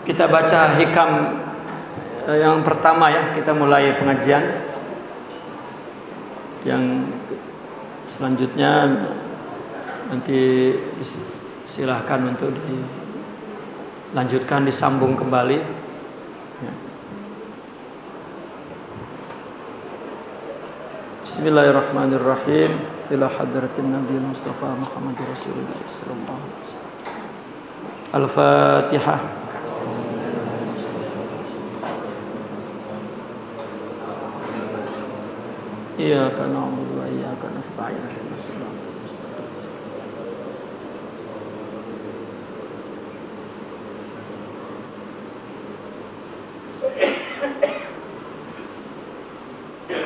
Kita baca hikam yang pertama ya, kita mulai pengajian. Yang selanjutnya nanti silahkan untuk dilanjutkan, disambung kembali ya. Bismillahirrahmanirrahim. Ila hadratin Nabi Mustafa Muhammad Rasulullah sallallahu alaihi wasallam. Al-Fatihah. Iyyaka na'budu wa iyyaka nasta'in. Ihdinas siratal mustaqim.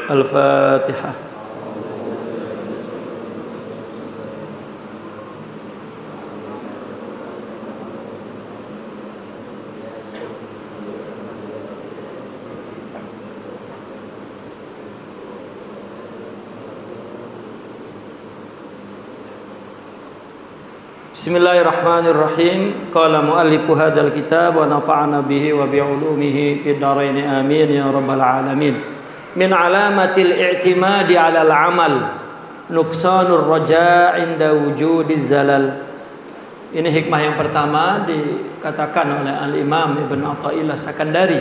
Al-Fatihah. Bismillahirrahmanirrahim. Qala muallifu hadzal kitab wa nafa'ana bihi wa bi ulumihi fid dharain amin ya rabbal alamin. Min alamatil i'timadi 'alal 'amal nuqsanur raja' 'inda wujudiz zalal. Ini hikmah yang pertama dikatakan oleh Al-Imam Ibn Athaillah Sakandari,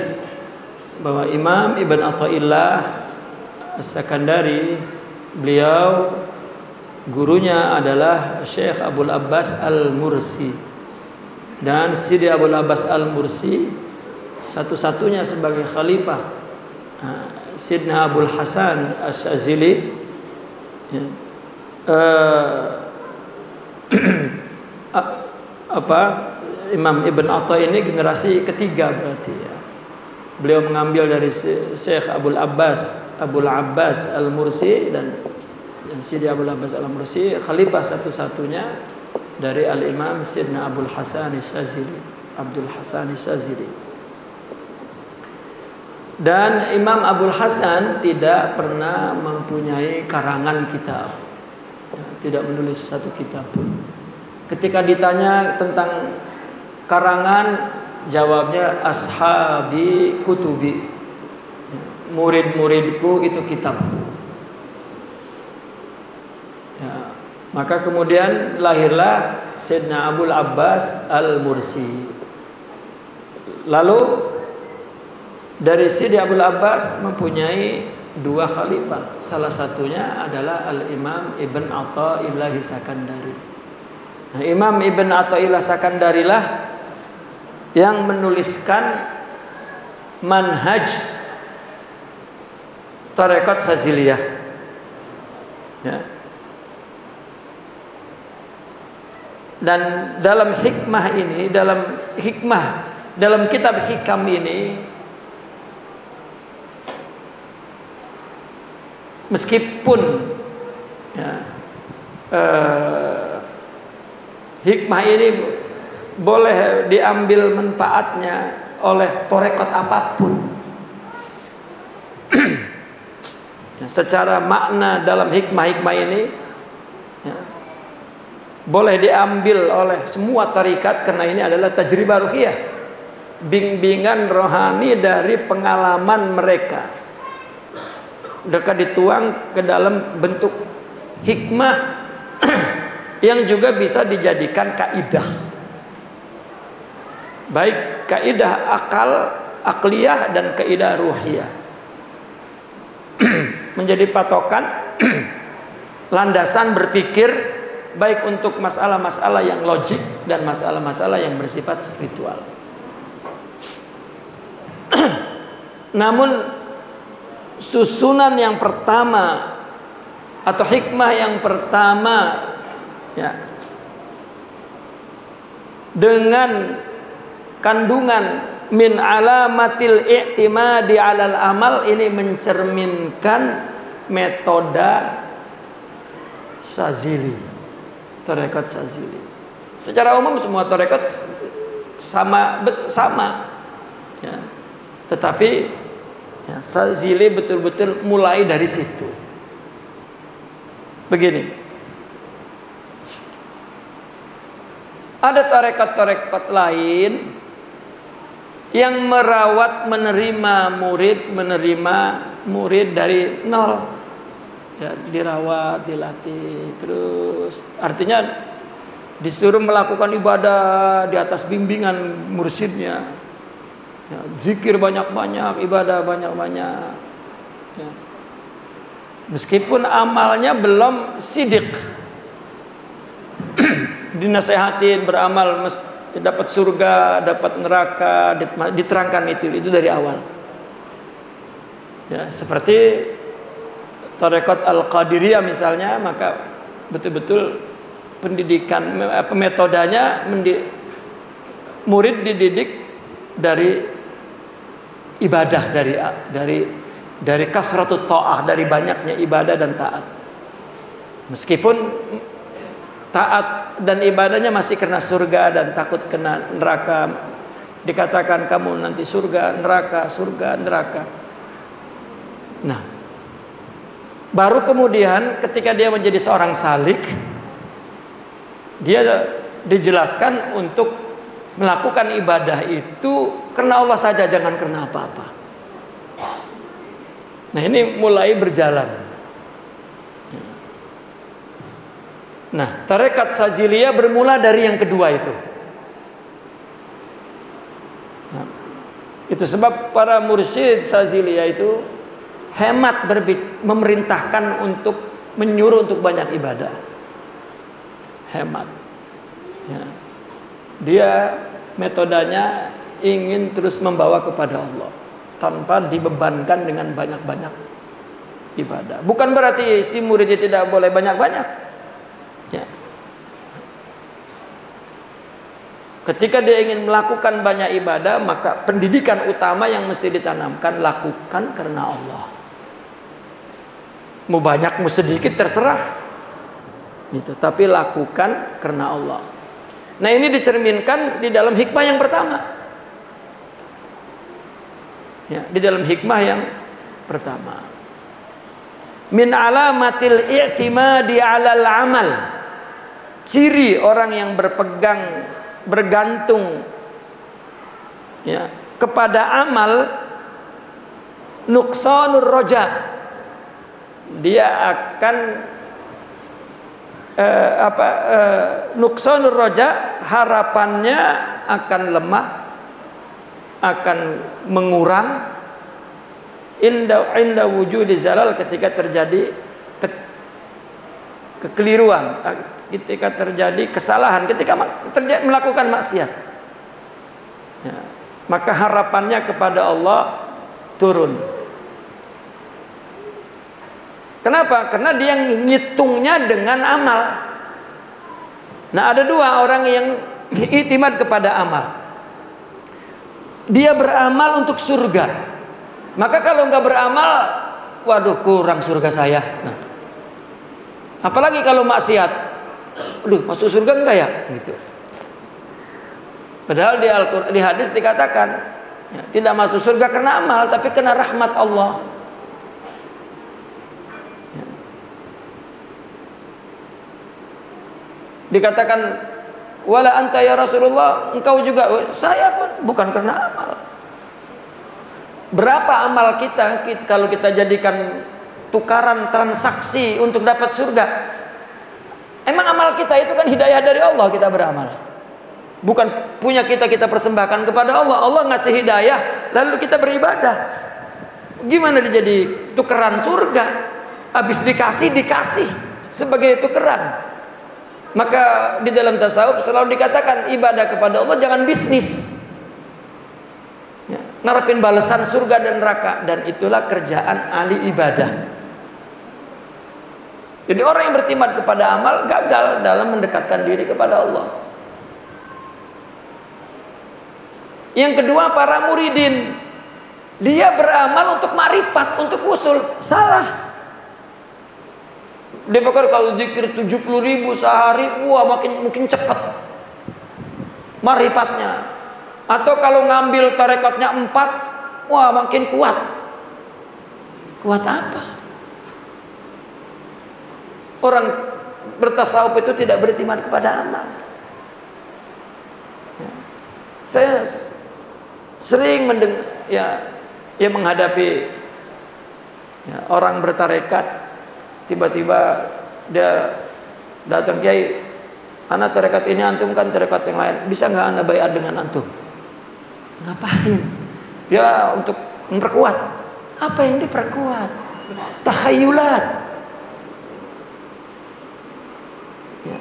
bahwa Imam Ibn Athaillah Sakandari, beliau gurunya adalah Syekh Abul Abbas Al-Mursi, dan Sidi Abul Abbas Al-Mursi satu-satunya sebagai khalifah Sidna Abul Hasan Asy-Syadzili ya. Imam Ibn Atta ini generasi ketiga berarti ya. Beliau mengambil dari Syekh Abul Abbas Al-Mursi, dan Sidi Abul Abbas Al-Mursi khalifah satu-satunya dari Al-Imam Sidna Abul Hasan Asy-Syadzili, Abdul Hasan Asy-Syadzili. Dan Imam Abul Hasan tidak pernah mempunyai karangan kitab, tidak menulis satu kitab pun. Ketika ditanya tentang karangan, jawabnya ashabi kutubi, murid-muridku itu kitab ya. Maka kemudian lahirlah Sayyidina Abul Abbas Al-Mursi. Lalu dari Sidi Abul Abbas mempunyai dua khalifah. Salah satunya adalah Al-Imam Ibn Athaillah Sakandari. Nah, Imam Ibn Athaillah Sakandari lah yang menuliskan manhaj Tarekat Saziliyah ya. Dan dalam dalam kitab hikam ini, meskipun ya, hikmah ini boleh diambil manfaatnya oleh tarekat apapun ya, secara makna dalam hikmah-hikmah ini ya, boleh diambil oleh semua tarikat, karena ini adalah tajribah ruhiyah, bimbingan rohani dari pengalaman mereka, dekat dituang ke dalam bentuk hikmah yang juga bisa dijadikan kaidah, baik kaidah akliyah dan kaidah ruhiyah, menjadi patokan landasan berpikir baik untuk masalah-masalah yang logik dan masalah-masalah yang bersifat spiritual. Namun susunan yang pertama atau hikmah yang pertama ya, dengan kandungan min alamatil i'timadi alal amal, ini mencerminkan metoda Syadzili, tarekat Syadzili. Secara umum semua tarekat sama ya. Tetapi ya, Syadzili betul-betul mulai dari situ. Begini, Ada tarekat-tarekat lain yang merawat, menerima murid dari nol. Ya, dirawat, dilatih terus. Artinya disuruh melakukan ibadah di atas bimbingan mursyidnya. Ya, zikir banyak-banyak, ibadah banyak-banyak. Ya. Meskipun amalnya belum sidik. Dinasehatin beramal dapat surga, dapat neraka, diterangkan itu dari awal. Ya, seperti tarekat Al-Qadiriyah misalnya, maka betul-betul pendidikan metodenya murid dididik dari ibadah, dari kasratut ta'ah, dari banyaknya ibadah dan taat. Meskipun taat dan ibadahnya masih kena surga dan takut kena neraka, dikatakan kamu nanti surga, neraka, surga, neraka. Nah, baru kemudian ketika dia menjadi seorang salik, dia dijelaskan untuk melakukan ibadah itu karena Allah saja, jangan karena apa-apa. Nah, ini mulai berjalan. Nah, tarekat Saziliyah bermula dari yang kedua itu. Nah, itu sebab para mursyid Saziliyah itu hemat, memerintahkan untuk menyuruh untuk banyak ibadah. Hemat. Ya. Dia metodenya ingin terus membawa kepada Allah tanpa dibebankan dengan banyak-banyak ibadah. Bukan berarti si muridnya tidak boleh banyak-banyak. Ya. Ketika dia ingin melakukan banyak ibadah, maka pendidikan utama yang mesti ditanamkan, lakukan karena Allah. Mau banyak mau sedikit terserah, gitu. Tapi lakukan karena Allah. Nah, ini dicerminkan di dalam hikmah yang pertama. Ya, di dalam hikmah yang pertama. Min alamatil i'timadi 'alal amal. Ciri orang yang bergantung ya, kepada amal, nuqsanur roja. Dia akan nuqsanur roja, harapannya akan lemah, akan mengurang inda wujudi zalal, ketika terjadi kekeliruan, ketika terjadi kesalahan, ketika melakukan maksiat, ya, maka harapannya kepada Allah turun. Kenapa? Karena dia ngitungnya dengan amal. Nah, ada dua orang yang iktimad kepada amal. Dia beramal untuk surga. Maka kalau nggak beramal, waduh, kurang surga saya. Nah, apalagi kalau maksiat, aduh, masuk surga enggak ya? Gitu. Padahal di hadis dikatakan ya, tidak masuk surga karena amal, tapi karena rahmat Allah. Ya. Dikatakan, wala anta ya Rasulullah, engkau juga. Saya pun bukan karena amal. Berapa amal kita kalau kita jadikan tukaran transaksi untuk dapat surga? Emang amal kita itu kan hidayah dari Allah, kita beramal. Bukan punya kita persembahkan kepada Allah. Allah ngasih hidayah, lalu kita beribadah. Gimana dia jadi tukeran surga? Habis dikasih sebagai tukeran. Maka di dalam tasawuf selalu dikatakan ibadah kepada Allah jangan bisnis. Ya, ngarepin balasan surga dan neraka, dan itulah kerjaan ahli ibadah. Jadi orang yang bertimad kepada amal gagal dalam mendekatkan diri kepada Allah. Yang kedua, para muridin, dia beramal untuk ma'rifat, untuk usul. Salah. Dia pikir kalau zikir 70.000 sehari, wah mungkin cepat ma'rifatnya. Atau kalau ngambil tarekatnya 4, wah makin kuat. Kuat apa? Orang bertasawuf itu tidak beriktimad kepada amal. Saya sering mendengar ya menghadapi ya, orang bertarekat, tiba-tiba dia datang, Kiai, anak tarekat ini, antum kan tarekat yang lain, bisa nggak anda bayar dengan antum? Ngapain? Ya untuk memperkuat. Apa yang diperkuat? Takhayulat. Ya.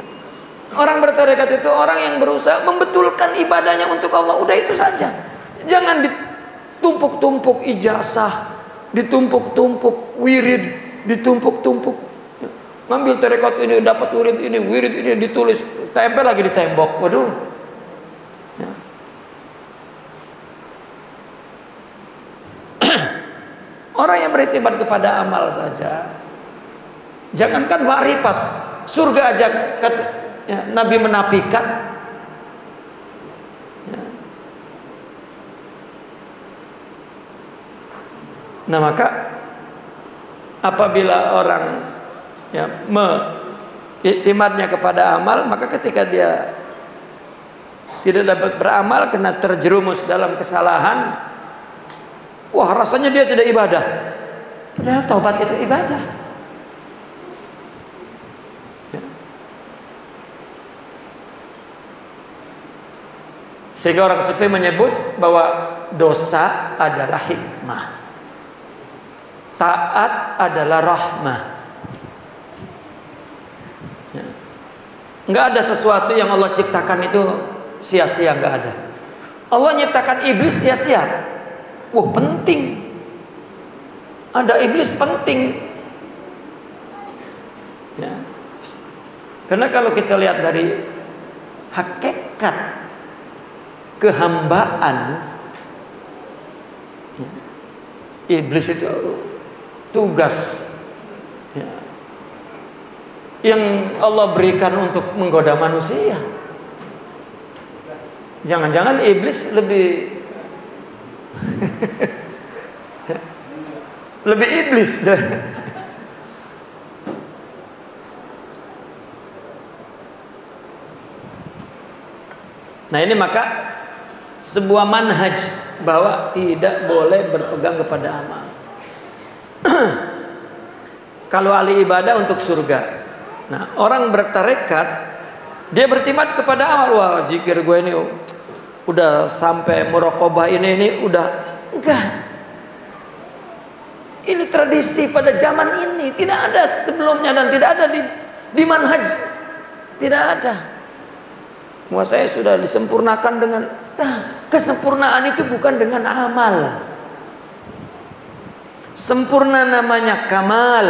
Orang bertarekat itu orang yang berusaha membetulkan ibadahnya untuk Allah. Udah itu saja. Jangan ditumpuk-tumpuk ijazah, ditumpuk-tumpuk wirid, ditumpuk-tumpuk. Ngambil tarekat ini dapat wirid ini ditulis, tempel lagi di tembok. Waduh. Ya. Orang yang beriktibar kepada amal saja, jangankan makrifat, surga aja ya, Nabi menafikan. Ya. Nah maka apabila orang ya iktimarnya kepada amal, maka ketika dia tidak dapat beramal, kena terjerumus dalam kesalahan, wah rasanya dia tidak ibadah. Padahal taubat itu ibadah. Ya. Sehingga orang sufi menyebut bahwa dosa adalah hikmah, taat adalah rahmah. Ya. Nggak ada sesuatu yang Allah ciptakan itu sia-sia, nggak ada. Allah nyiptakan iblis sia-sia. Wah penting, ada iblis penting ya. Karena kalau kita lihat dari hakikat kehambaan ya, iblis itu tugas ya, yang Allah berikan untuk menggoda manusia. Jangan-jangan iblis lebih lebih iblis. Nah ini maka sebuah manhaj bahwa tidak boleh berpegang kepada amal. Kalau ahli ibadah untuk surga. Nah orang bertarekat, dia bertimat kepada amal. Wah zikir gue ini udah sampai muraqabah ini udah enggak. Ini tradisi pada zaman ini, tidak ada sebelumnya dan tidak ada di manhaj, tidak ada. Wah saya sudah disempurnakan dengan kesempurnaan itu bukan dengan amal. Sempurna namanya kamal,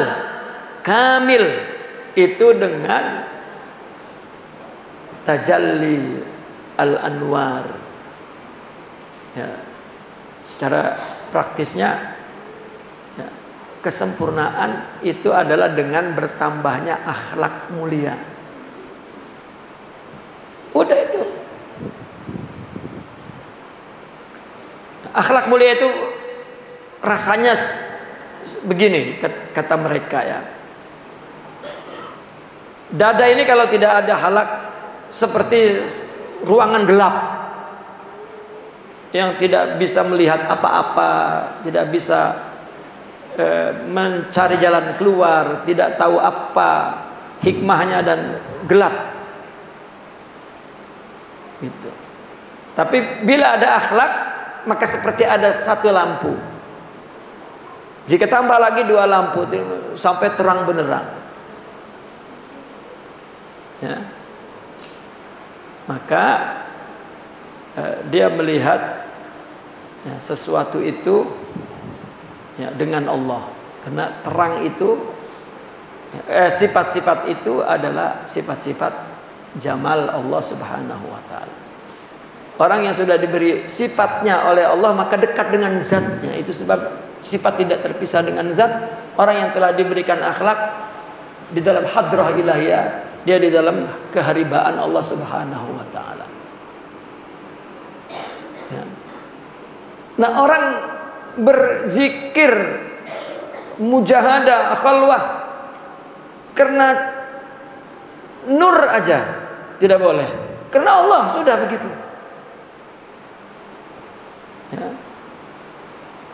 kamil itu dengan tajalli al-anwar. Ya, secara praktisnya ya, kesempurnaan itu adalah dengan bertambahnya akhlak mulia. Udah itu. Akhlak mulia itu rasanya begini kata mereka ya. Dada ini kalau tidak ada halak seperti ruangan gelap yang tidak bisa melihat apa-apa, tidak bisa mencari jalan keluar, tidak tahu apa hikmahnya dan gelap. Gitu. Tapi bila ada akhlak, maka seperti ada satu lampu. Jika tambah lagi 2 lampu sampai terang benerang. Ya. Maka dia melihat ya, sesuatu itu ya, dengan Allah, karena terang itu sifat-sifat itu adalah sifat-sifat jamal Allah Subhanahu wa ta'ala. Orang yang sudah diberi sifatnya oleh Allah maka dekat dengan zatnya. Itu sebab sifat tidak terpisah dengan zat. Orang yang telah diberikan akhlak di dalam hadrah ilahiyah, dia di dalam keharibaan Allah Subhanahu wa ta'ala. Ya. Nah orang berzikir mujahadah khalwah karena nur aja tidak boleh, karena Allah sudah begitu.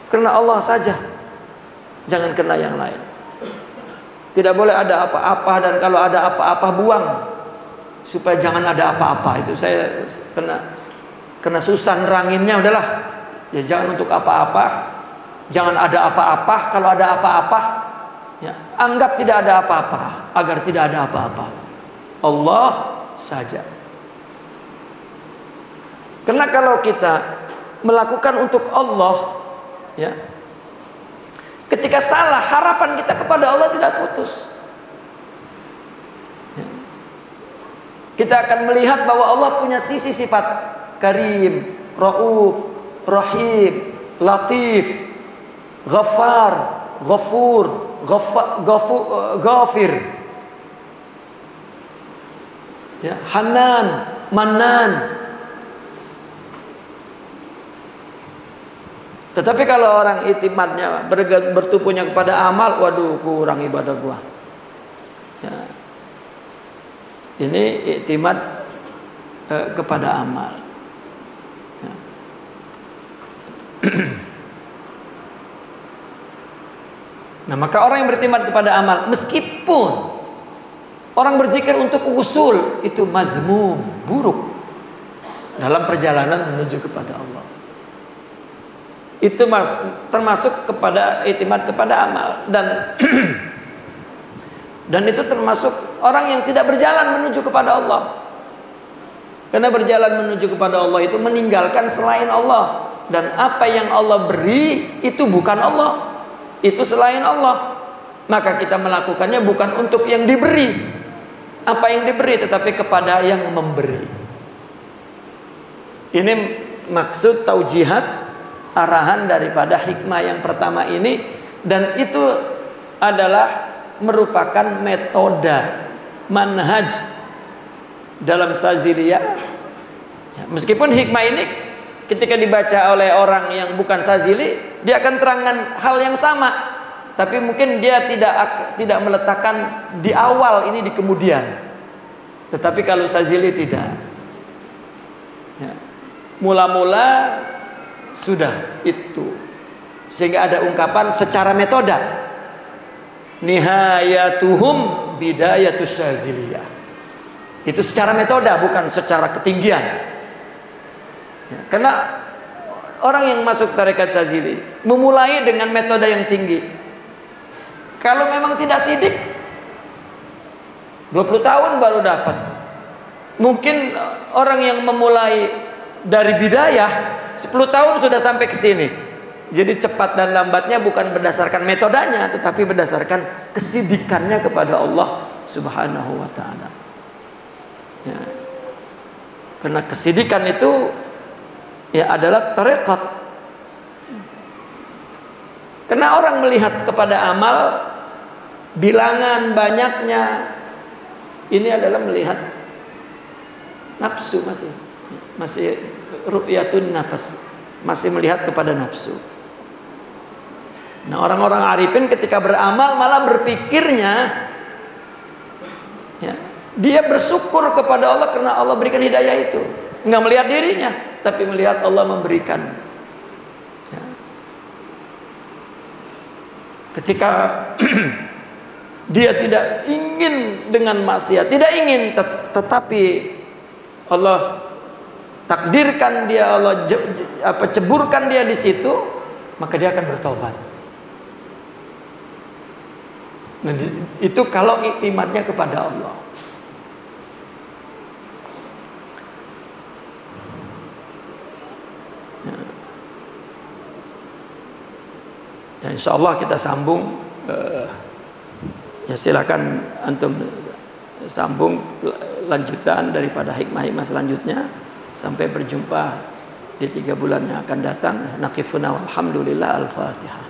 Karena Allah saja, jangan kena yang lain. Tidak boleh ada apa-apa, dan kalau ada apa-apa buang, supaya jangan ada apa-apa. Itu saya kena susah neranginnya. Udahlah, ya jangan untuk apa-apa, jangan ada apa-apa. Kalau ada apa-apa, ya, anggap tidak ada apa-apa, agar tidak ada apa-apa. Allah saja. Karena kalau kita melakukan untuk Allah, ya, ketika salah, harapan kita kepada Allah tidak putus. Ya. Kita akan melihat bahwa Allah punya sisi sifat Karim, Rauf, Rahim, Latif, Ghaffar, Ghafur, Ghafir, ya, Hanan, Manan. Tetapi kalau orang itimadnya bertumpunya kepada amal, waduh, kurang ibadah gua. Ya. Ini iktimad kepada amal. Ya. Nah, maka orang yang beriktimad kepada amal, meskipun orang berzikir untuk usul, itu mazmum, buruk dalam perjalanan menuju kepada Allah. Itu termasuk kepada iktimad kepada amal, dan itu termasuk orang yang tidak berjalan menuju kepada Allah. Karena berjalan menuju kepada Allah itu meninggalkan selain Allah, dan apa yang Allah beri itu bukan Allah, itu selain Allah. Maka kita melakukannya bukan untuk yang diberi, apa yang diberi, tetapi kepada yang memberi. Ini maksud taujihat, arahan daripada hikmah yang pertama ini, dan itu adalah merupakan metode, manhaj dalam Saziliyah. Ya, meskipun hikmah ini ketika dibaca oleh orang yang bukan Sazili, dia akan terangkan hal yang sama, tapi mungkin dia tidak meletakkan di awal, ini di kemudian. Tetapi kalau Sazili tidak, ya, mula-mula sudah itu, sehingga ada ungkapan secara metode, nihayatuhum bidayatus Saziliyah. Itu secara metode, bukan secara ketinggian. Ya, karena orang yang masuk tarekat Sazili memulai dengan metode yang tinggi. Kalau memang tidak sidik, 20 tahun baru dapat. Mungkin orang yang memulai dari bidayah 10 tahun sudah sampai ke sini. Jadi cepat dan lambatnya bukan berdasarkan metodenya, tetapi berdasarkan kesidikannya kepada Allah Subhanahu wa ta'ala. Ya. Karena kesidikan itu ya adalah tarekat. Karena orang melihat kepada amal, bilangan banyaknya, ini adalah melihat nafsu, masih ru'yatun nafas, masih melihat kepada nafsu. Nah, orang-orang arifin ketika beramal malah berpikirnya, ya, dia bersyukur kepada Allah karena Allah berikan hidayah itu. Nggak melihat dirinya, tapi melihat Allah memberikan. Ya. Ketika dia tidak ingin dengan maksiat, tidak ingin, tetapi Allah takdirkan dia, Allah ceburkan dia di situ, maka dia akan bertobat. Nah, itu kalau iktimadnya kepada Allah. Ya, insya Allah kita sambung. Ya, silakan antum sambung lanjutan daripada hikmah-hikmah selanjutnya. Sampai berjumpa di 3 bulan yang akan datang. Naqifuna walhamdulillah. Al-Fatihah.